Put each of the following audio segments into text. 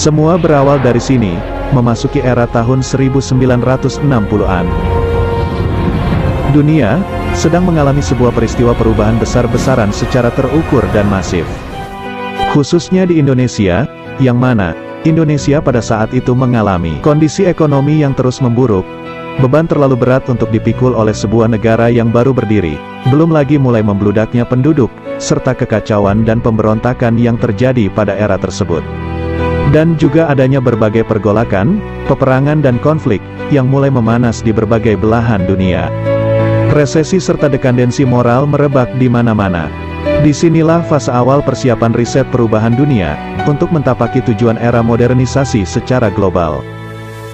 Semua berawal dari sini, memasuki era tahun 1960-an. Dunia sedang mengalami sebuah peristiwa perubahan besar-besaran secara terukur dan masif. Khususnya di Indonesia, yang mana Indonesia pada saat itu mengalami kondisi ekonomi yang terus memburuk, beban terlalu berat untuk dipikul oleh sebuah negara yang baru berdiri, belum lagi mulai membludaknya penduduk, serta kekacauan dan pemberontakan yang terjadi pada era tersebut. Dan juga adanya berbagai pergolakan, peperangan dan konflik, yang mulai memanas di berbagai belahan dunia. Resesi serta dekandensi moral merebak di mana-mana. Disinilah fase awal persiapan riset perubahan dunia, untuk mentapaki tujuan era modernisasi secara global.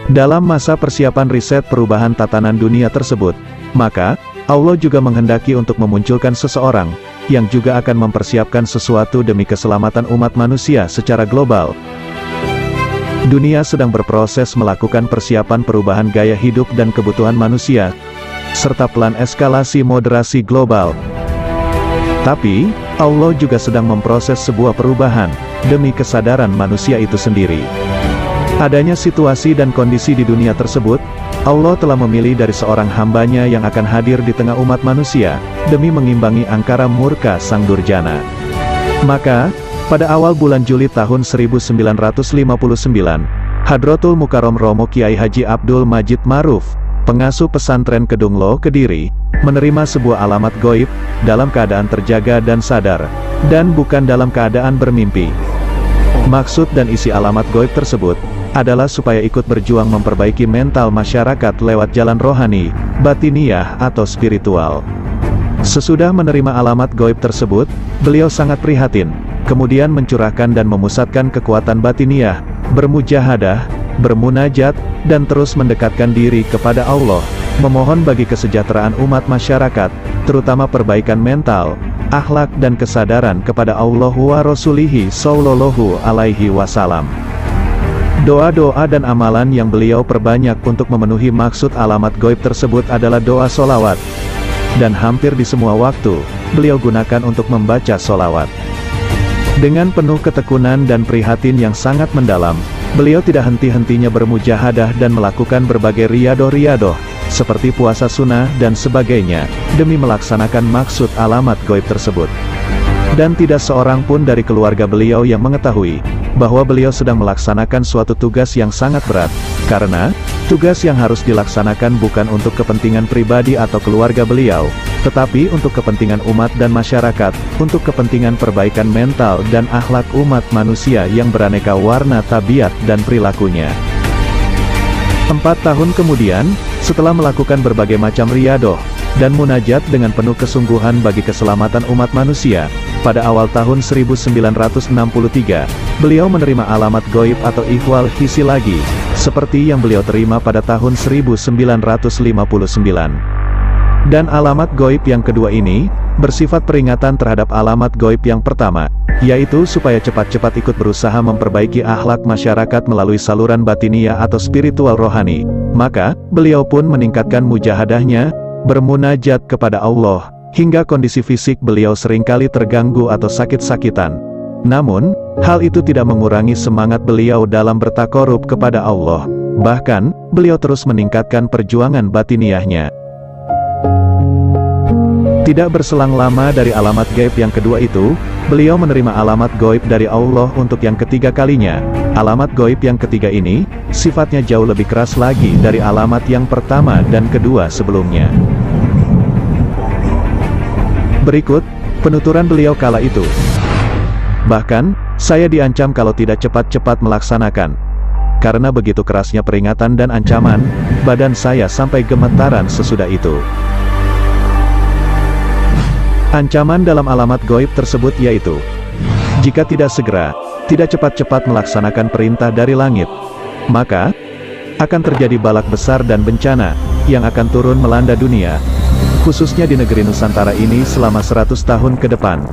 Dalam masa persiapan riset perubahan tatanan dunia tersebut, maka, Allah juga menghendaki untuk memunculkan seseorang, yang juga akan mempersiapkan sesuatu demi keselamatan umat manusia secara global. Dunia sedang berproses melakukan persiapan perubahan gaya hidup dan kebutuhan manusia, serta plan eskalasi moderasi global. Tapi, Allah juga sedang memproses sebuah perubahan, demi kesadaran manusia itu sendiri. Adanya situasi dan kondisi di dunia tersebut, Allah telah memilih dari seorang hambanya yang akan hadir di tengah umat manusia, demi mengimbangi angkara murka Sang Durjana. Maka, pada awal bulan Juli tahun 1959, Hadratul Mukarrom Romo Kiai Haji Abdul Majid Maruf, pengasuh pesantren Kedunglo, Kediri, menerima sebuah alamat goib, dalam keadaan terjaga dan sadar, dan bukan dalam keadaan bermimpi. Maksud dan isi alamat goib tersebut, adalah supaya ikut berjuang memperbaiki mental masyarakat lewat jalan rohani, batiniyah atau spiritual. Sesudah menerima alamat goib tersebut, beliau sangat prihatin, kemudian mencurahkan dan memusatkan kekuatan batiniyah, bermujahadah, bermunajat, dan terus mendekatkan diri kepada Allah, memohon bagi kesejahteraan umat masyarakat, terutama perbaikan mental, akhlak dan kesadaran kepada Allah wa Rasulihi Sallallahu Alaihi Wasallam. Doa-doa dan amalan yang beliau perbanyak untuk memenuhi maksud alamat goib tersebut adalah doa solawat. Dan hampir di semua waktu, beliau gunakan untuk membaca solawat. Dengan penuh ketekunan dan prihatin yang sangat mendalam, beliau tidak henti-hentinya bermujahadah dan melakukan berbagai riyadoh-riyadoh, seperti puasa sunnah dan sebagainya, demi melaksanakan maksud alamat goib tersebut. Dan tidak seorang pun dari keluarga beliau yang mengetahui, bahwa beliau sedang melaksanakan suatu tugas yang sangat berat, karena, tugas yang harus dilaksanakan bukan untuk kepentingan pribadi atau keluarga beliau, tetapi untuk kepentingan umat dan masyarakat, untuk kepentingan perbaikan mental dan akhlak umat manusia yang beraneka warna tabiat dan perilakunya. 4 tahun kemudian, setelah melakukan berbagai macam riyadoh, dan munajat dengan penuh kesungguhan bagi keselamatan umat manusia, pada awal tahun 1963, beliau menerima alamat goib atau ihwal hisi lagi, seperti yang beliau terima pada tahun 1959. Dan alamat goib yang kedua ini, bersifat peringatan terhadap alamat goib yang pertama, yaitu supaya cepat-cepat ikut berusaha memperbaiki akhlak masyarakat melalui saluran batiniyah atau spiritual rohani. Maka, beliau pun meningkatkan mujahadahnya, bermunajat kepada Allah, hingga kondisi fisik beliau seringkali terganggu atau sakit-sakitan. Namun, hal itu tidak mengurangi semangat beliau dalam bertakorup kepada Allah. Bahkan, beliau terus meningkatkan perjuangan batiniyahnya. Tidak berselang lama dari alamat gaib yang kedua itu, beliau menerima alamat gaib dari Allah untuk yang ketiga kalinya. Alamat gaib yang ketiga ini, sifatnya jauh lebih keras lagi dari alamat yang pertama dan kedua sebelumnya. Berikut, penuturan beliau kala itu. Bahkan, saya diancam kalau tidak cepat-cepat melaksanakan. Karena begitu kerasnya peringatan dan ancaman, badan saya sampai gemetaran sesudah itu. Ancaman dalam alamat gaib tersebut yaitu, jika tidak segera, tidak cepat-cepat melaksanakan perintah dari langit, maka, akan terjadi balak besar dan bencana, yang akan turun melanda dunia, khususnya di negeri Nusantara ini selama 100 tahun ke depan.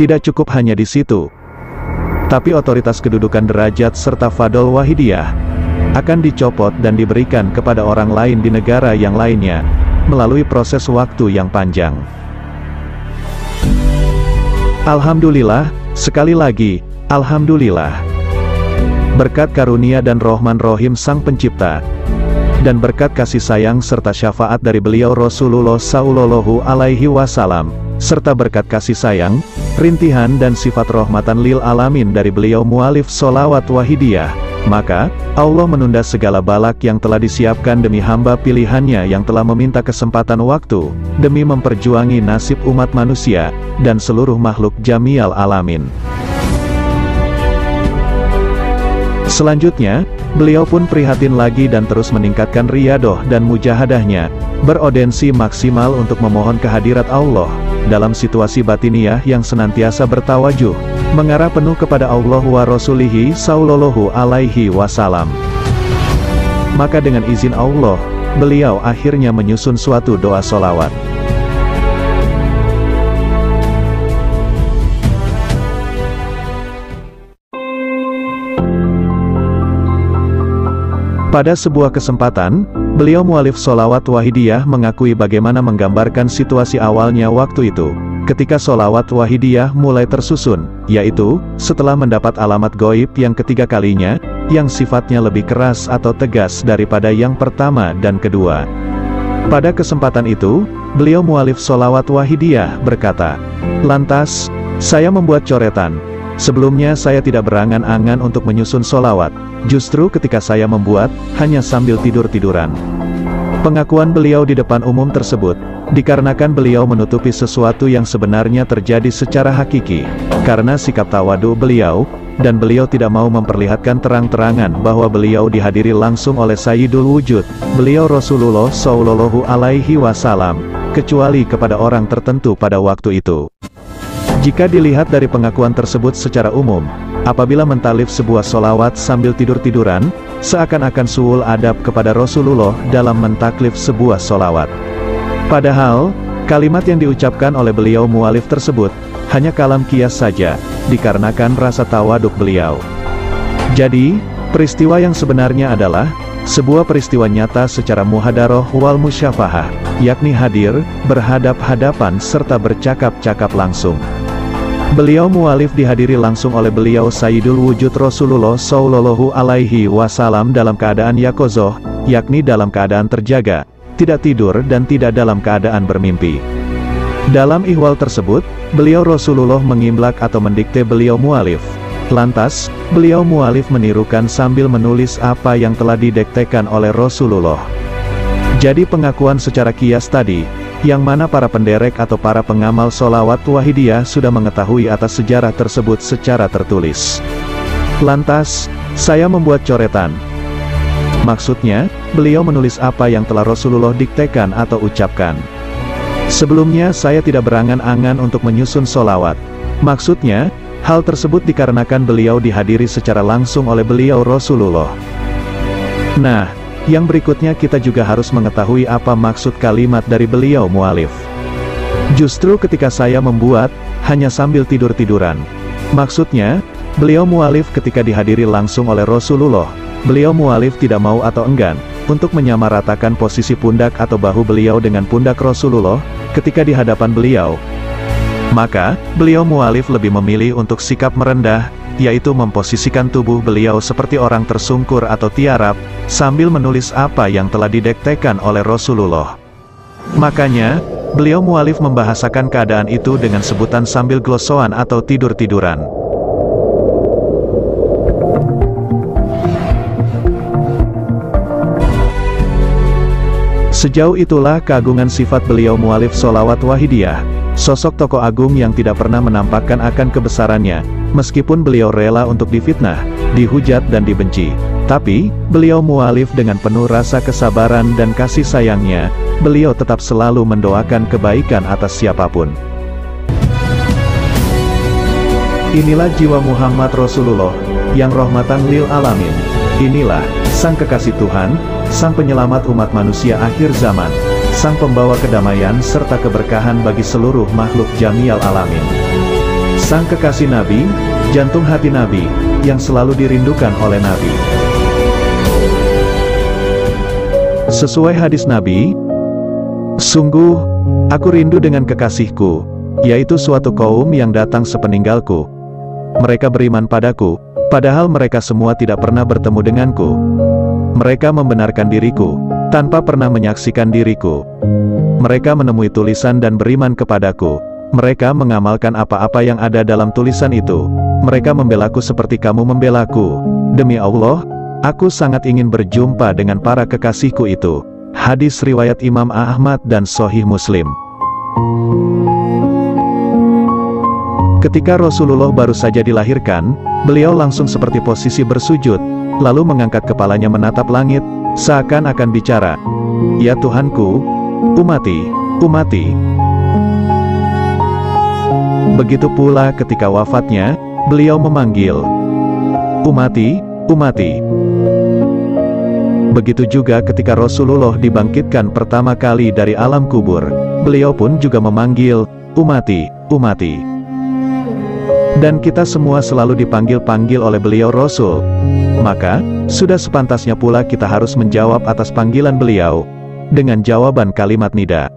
Tidak cukup hanya di situ, tapi otoritas kedudukan derajat serta fadol wahidiyah akan dicopot dan diberikan kepada orang lain di negara yang lainnya, melalui proses waktu yang panjang. Alhamdulillah, sekali lagi, Alhamdulillah. Berkat karunia dan Rahman Rahim Sang Pencipta, dan berkat kasih sayang serta syafaat dari beliau Rasulullah Shallallahu Alaihi Wasallam, serta berkat kasih sayang, rintihan dan sifat rahmatan lil alamin dari beliau mualif sholawat wahidiyah, maka Allah menunda segala balak yang telah disiapkan demi hamba pilihannya yang telah meminta kesempatan waktu, demi memperjuangi nasib umat manusia, dan seluruh makhluk jamial alamin. Selanjutnya, beliau pun prihatin lagi dan terus meningkatkan riyadoh dan mujahadahnya, beraudensi maksimal untuk memohon kehadirat Allah, dalam situasi batiniyah yang senantiasa bertawajuh, mengarah penuh kepada Allah wa Rasulihi Sallallahu Alaihi Wasallam. Maka dengan izin Allah, beliau akhirnya menyusun suatu doa sholawat. Pada sebuah kesempatan, beliau mualif sholawat wahidiyah mengakui bagaimana menggambarkan situasi awalnya waktu itu, ketika sholawat wahidiyah mulai tersusun, yaitu, setelah mendapat alamat gaib yang ketiga kalinya, yang sifatnya lebih keras atau tegas daripada yang pertama dan kedua. Pada kesempatan itu, beliau mualif sholawat wahidiyah berkata, "Lantas, saya membuat coretan. Sebelumnya saya tidak berangan-angan untuk menyusun sholawat, justru ketika saya membuat, hanya sambil tidur-tiduran." Pengakuan beliau di depan umum tersebut, dikarenakan beliau menutupi sesuatu yang sebenarnya terjadi secara hakiki, karena sikap tawadu beliau, dan beliau tidak mau memperlihatkan terang-terangan bahwa beliau dihadiri langsung oleh Sayyidul Wujud, beliau Rasulullah Shallallahu Alaihi Wasallam, kecuali kepada orang tertentu pada waktu itu. Jika dilihat dari pengakuan tersebut secara umum, apabila mentalif sebuah sholawat sambil tidur-tiduran, seakan-akan suul adab kepada Rasulullah dalam mentaklif sebuah sholawat. Padahal, kalimat yang diucapkan oleh beliau mualif tersebut, hanya kalam kias saja, dikarenakan rasa tawaduk beliau. Jadi, peristiwa yang sebenarnya adalah, sebuah peristiwa nyata secara muhadaroh wal musyafahah, yakni hadir, berhadap-hadapan serta bercakap-cakap langsung. Beliau mualif dihadiri langsung oleh beliau Sayyidul Wujud Rasulullah Shallallahu Alaihi Wasallam dalam keadaan yaqozoh, yakni dalam keadaan terjaga, tidak tidur dan tidak dalam keadaan bermimpi. Dalam ihwal tersebut, beliau Rasulullah mengimlak atau mendikte beliau mualif. Lantas, beliau mualif menirukan sambil menulis apa yang telah didiktekan oleh Rasulullah. Jadi pengakuan secara kias tadi, yang mana para penderek atau para pengamal sholawat wahidiyah sudah mengetahui atas sejarah tersebut secara tertulis. Lantas, saya membuat coretan. Maksudnya, beliau menulis apa yang telah Rasulullah diktekan atau ucapkan. Sebelumnya saya tidak berangan-angan untuk menyusun sholawat. Maksudnya, hal tersebut dikarenakan beliau dihadiri secara langsung oleh beliau Rasulullah. Nah, yang berikutnya kita juga harus mengetahui apa maksud kalimat dari beliau mualif. Justru ketika saya membuat, hanya sambil tidur-tiduran. Maksudnya, beliau mualif ketika dihadiri langsung oleh Rasulullah, beliau mualif tidak mau atau enggan, untuk menyamaratakan posisi pundak atau bahu beliau dengan pundak Rasulullah, ketika di hadapan beliau. Maka, beliau mualif lebih memilih untuk sikap merendah, yaitu memposisikan tubuh beliau seperti orang tersungkur atau tiarap, sambil menulis apa yang telah didiktekan oleh Rasulullah. Makanya, beliau mualif membahasakan keadaan itu dengan sebutan sambil glosoan atau tidur-tiduran. Sejauh itulah keagungan sifat beliau mualif sholawat wahidiyah, sosok tokoh agung yang tidak pernah menampakkan akan kebesarannya, meskipun beliau rela untuk difitnah, dihujat dan dibenci. Tapi, beliau mualif dengan penuh rasa kesabaran dan kasih sayangnya, beliau tetap selalu mendoakan kebaikan atas siapapun. Inilah jiwa Muhammad Rasulullah, yang rahmatan lil alamin. Inilah, sang kekasih Tuhan, sang penyelamat umat manusia akhir zaman, sang pembawa kedamaian serta keberkahan bagi seluruh makhluk jamial alamin. Sang kekasih Nabi, jantung hati Nabi, yang selalu dirindukan oleh Nabi. Sesuai hadis Nabi, sungguh, aku rindu dengan kekasihku, yaitu suatu kaum yang datang sepeninggalku. Mereka beriman padaku, padahal mereka semua tidak pernah bertemu denganku. Mereka membenarkan diriku, tanpa pernah menyaksikan diriku. Mereka menemui tulisan dan beriman kepadaku. Mereka mengamalkan apa-apa yang ada dalam tulisan itu. Mereka membelaku seperti kamu membelaku. Demi Allah, aku sangat ingin berjumpa dengan para kekasihku itu. Hadis riwayat Imam Ahmad dan Sahih Muslim. Ketika Rasulullah baru saja dilahirkan, beliau langsung seperti posisi bersujud, lalu mengangkat kepalanya menatap langit, seakan-akan bicara, "Ya Tuhanku, umati, umati." Begitu pula ketika wafatnya, beliau memanggil, "Umati, umati." Begitu juga ketika Rasulullah dibangkitkan pertama kali dari alam kubur, beliau pun juga memanggil, "Umati, umati." Dan kita semua selalu dipanggil-panggil oleh beliau Rasul. Maka, sudah sepantasnya pula kita harus menjawab atas panggilan beliau, dengan jawaban kalimat nida.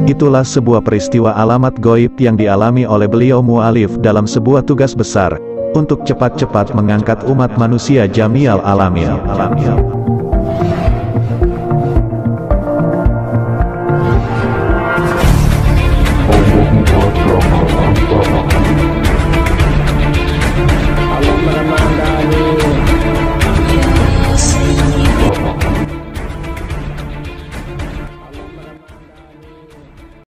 Itulah sebuah peristiwa alamat goib yang dialami oleh beliau mu'alif dalam sebuah tugas besar, untuk cepat-cepat mengangkat umat manusia jami'al alamin.